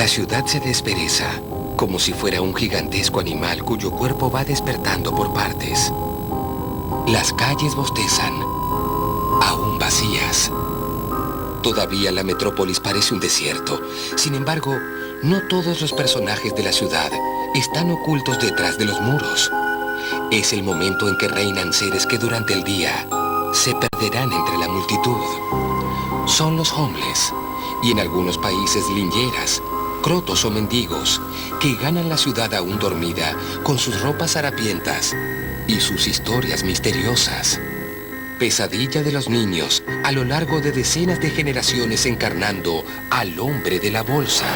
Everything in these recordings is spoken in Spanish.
La ciudad se despereza, como si fuera un gigantesco animal cuyo cuerpo va despertando por partes. Las calles bostezan, aún vacías. Todavía la metrópolis parece un desierto. Sin embargo, no todos los personajes de la ciudad están ocultos detrás de los muros. Es el momento en que reinan seres que durante el día se perderán entre la multitud. Son los homeless, y en algunos países lingeras, crotos o mendigos, que ganan la ciudad aún dormida con sus ropas harapientas y sus historias misteriosas. Pesadilla de los niños a lo largo de decenas de generaciones encarnando al hombre de la bolsa.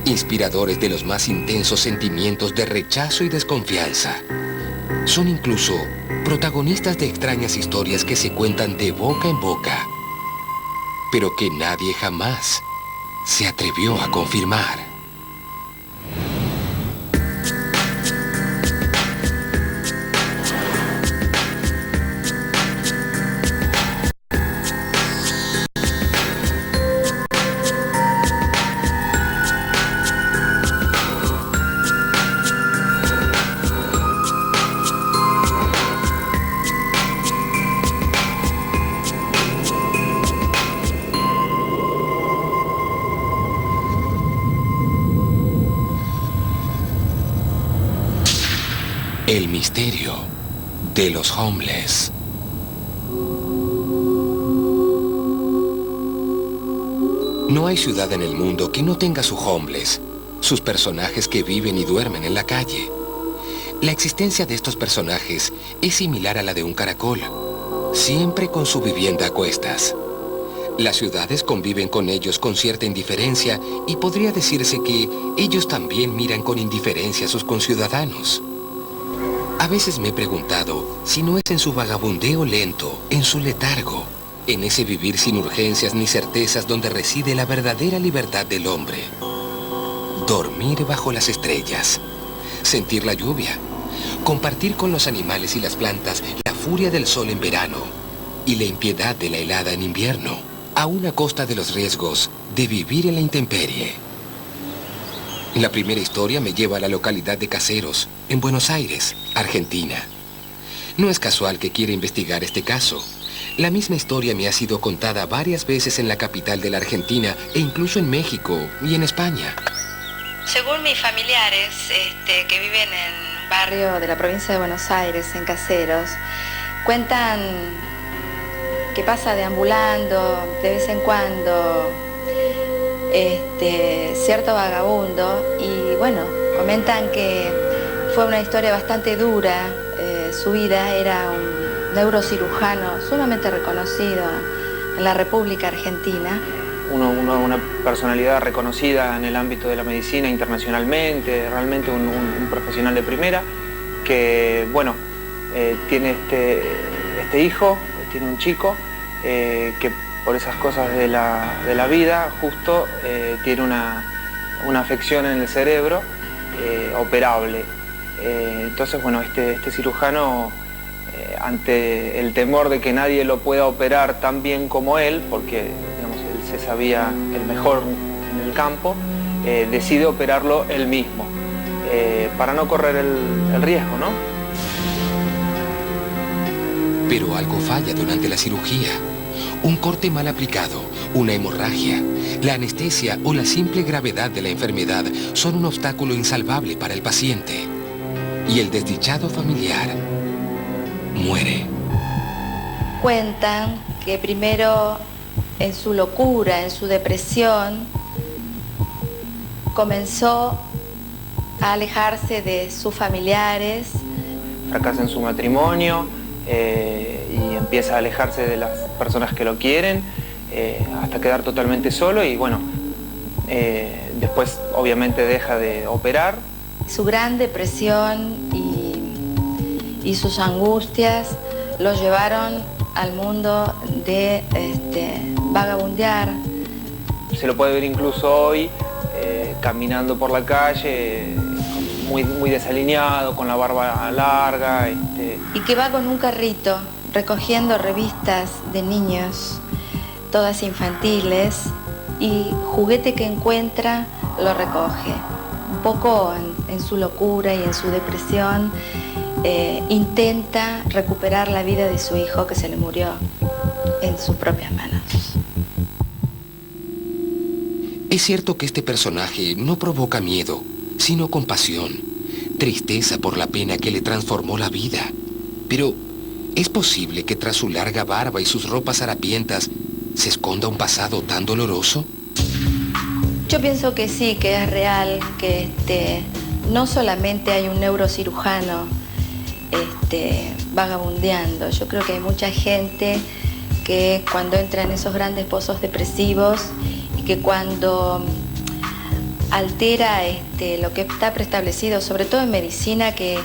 Inspiradores de los más intensos sentimientos de rechazo y desconfianza. Son incluso protagonistas de extrañas historias que se cuentan de boca en boca, pero que nadie jamás se atrevió a confirmar. El misterio de los homeless. No hay ciudad en el mundo que no tenga su homeless, sus personajes que viven y duermen en la calle. La existencia de estos personajes es similar a la de un caracol, siempre con su vivienda a cuestas. Las ciudades conviven con ellos con cierta indiferencia y podría decirse que ellos también miran con indiferencia a sus conciudadanos. A veces me he preguntado si no es en su vagabundeo lento, en su letargo, en ese vivir sin urgencias ni certezas donde reside la verdadera libertad del hombre. Dormir bajo las estrellas, sentir la lluvia, compartir con los animales y las plantas la furia del sol en verano y la impiedad de la helada en invierno, aún a costa de los riesgos de vivir en la intemperie. La primera historia me lleva a la localidad de Caseros, en Buenos Aires, Argentina. No es casual que quiera investigar este caso. La misma historia me ha sido contada varias veces en la capital de la Argentina e incluso en México y en España. Según mis familiares que viven en un barrio de la provincia de Buenos Aires, en Caseros, cuentan que pasa deambulando de vez en cuando cierto vagabundo y bueno, comentan que fue una historia bastante dura. Su vida era un neurocirujano sumamente reconocido en la República Argentina. Una personalidad reconocida en el ámbito de la medicina internacionalmente, realmente un profesional de primera que, bueno, tiene este hijo, tiene un chico que por esas cosas de la vida justo tiene una afección en el cerebro operable. Entonces, bueno, este cirujano, ante el temor de que nadie lo pueda operar tan bien como él, porque digamos, él se sabía el mejor en el campo, decide operarlo él mismo, para no correr el riesgo, ¿no? Pero algo falla durante la cirugía. Un corte mal aplicado, una hemorragia, la anestesia o la simple gravedad de la enfermedad son un obstáculo insalvable para el paciente. Y el desdichado familiar muere. Cuentan que primero, en su locura, en su depresión, comenzó a alejarse de sus familiares. Fracasa en su matrimonio y empieza a alejarse de las personas que lo quieren hasta quedar totalmente solo y bueno, después obviamente deja de operar. Su gran depresión y sus angustias lo llevaron al mundo de vagabundear. Se lo puede ver incluso hoy caminando por la calle, muy desalineado, con la barba larga. Y que va con un carrito recogiendo revistas de niños, todas infantiles, y juguete que encuentra lo recoge. Un poco en su locura y en su depresión, intenta recuperar la vida de su hijo que se le murió en sus propias manos. Es cierto que este personaje no provoca miedo, sino compasión, tristeza por la pena que le transformó la vida. Pero, ¿es posible que tras su larga barba y sus ropas harapientas se esconda un pasado tan doloroso? Yo pienso que sí, que es real, que no solamente hay un neurocirujano vagabundeando. Yo creo que hay mucha gente que cuando entra en esos grandes pozos depresivos y que cuando altera lo que está preestablecido, sobre todo en medicina, que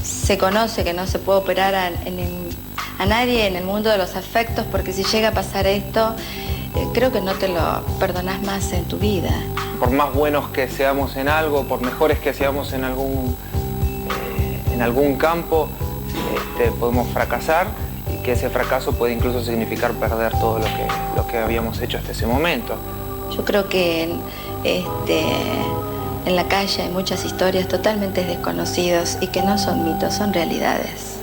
se conoce que no se puede operar a nadie en el mundo de los afectos, porque si llega a pasar esto, creo que no te lo perdonás más en tu vida. Por más buenos que seamos en algo, por mejores que seamos en algún campo, podemos fracasar, y que ese fracaso puede incluso significar perder todo lo que habíamos hecho hasta ese momento. Yo creo que en la calle hay muchas historias totalmente desconocidas y que no son mitos, son realidades.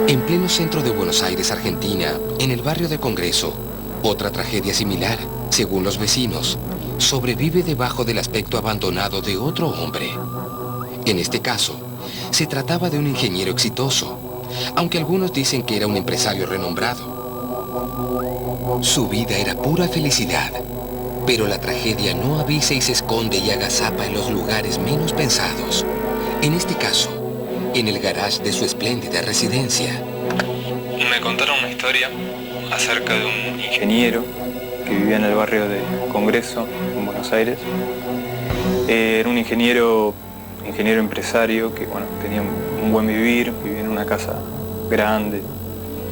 En pleno centro de Buenos Aires, Argentina, en el barrio de Congreso, otra tragedia similar, según los vecinos, sobrevive debajo del aspecto abandonado de otro hombre. En este caso, se trataba de un ingeniero exitoso, aunque algunos dicen que era un empresario renombrado. Su vida era pura felicidad, pero la tragedia no avisa y se esconde y agazapa en los lugares menos pensados. En este caso, en el garage de su espléndida residencia. Me contaron una historia acerca de un ingeniero que vivía en el barrio de Congreso, en Buenos Aires. Era un ingeniero empresario que, bueno, tenía un buen vivir, vivía en una casa grande.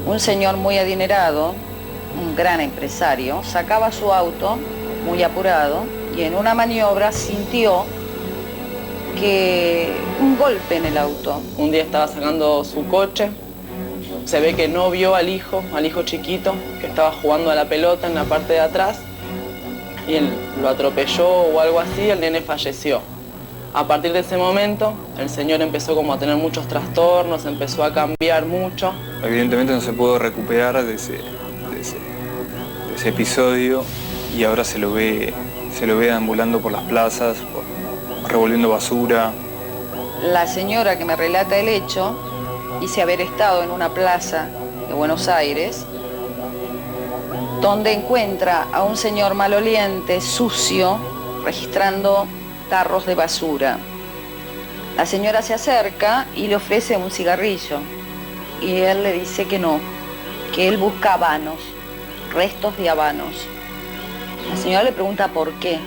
Un señor muy adinerado, un gran empresario, sacaba su auto muy apurado y en una maniobra sintió que un golpe en el auto. Un día estaba sacando su coche, se ve que no vio al hijo chiquito, que estaba jugando a la pelota en la parte de atrás, y él lo atropelló o algo así, el nene falleció. A partir de ese momento, el señor empezó como a tener muchos trastornos, empezó a cambiar mucho. Evidentemente no se pudo recuperar de ese episodio, y ahora se lo ve deambulando por las plazas, revolviendo basura. La señora que me relata el hecho dice haber estado en una plaza de Buenos Aires donde encuentra a un señor maloliente, sucio, registrando tarros de basura. La señora se acerca y le ofrece un cigarrillo y él le dice que no, que él busca habanos, restos de habanos. La señora le pregunta por qué.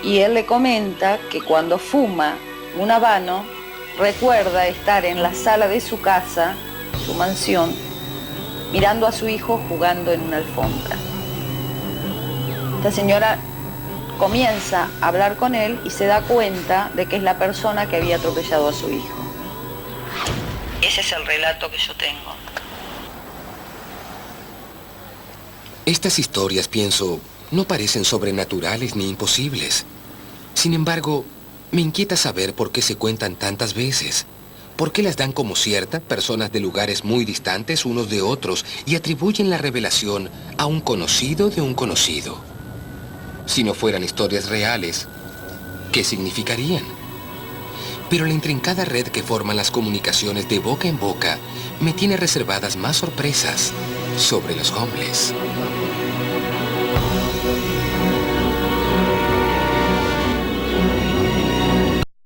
Y él le comenta que cuando fuma un habano, recuerda estar en la sala de su casa, su mansión, mirando a su hijo jugando en una alfombra. Esta señora comienza a hablar con él y se da cuenta de que es la persona que había atropellado a su hijo. Ese es el relato que yo tengo. Estas historias, pienso, no parecen sobrenaturales ni imposibles. Sin embargo, me inquieta saber por qué se cuentan tantas veces. ¿Por qué las dan como ciertas personas de lugares muy distantes unos de otros y atribuyen la revelación a un conocido de un conocido? Si no fueran historias reales, ¿qué significarían? Pero la intrincada red que forman las comunicaciones de boca en boca me tiene reservadas más sorpresas sobre los homeless.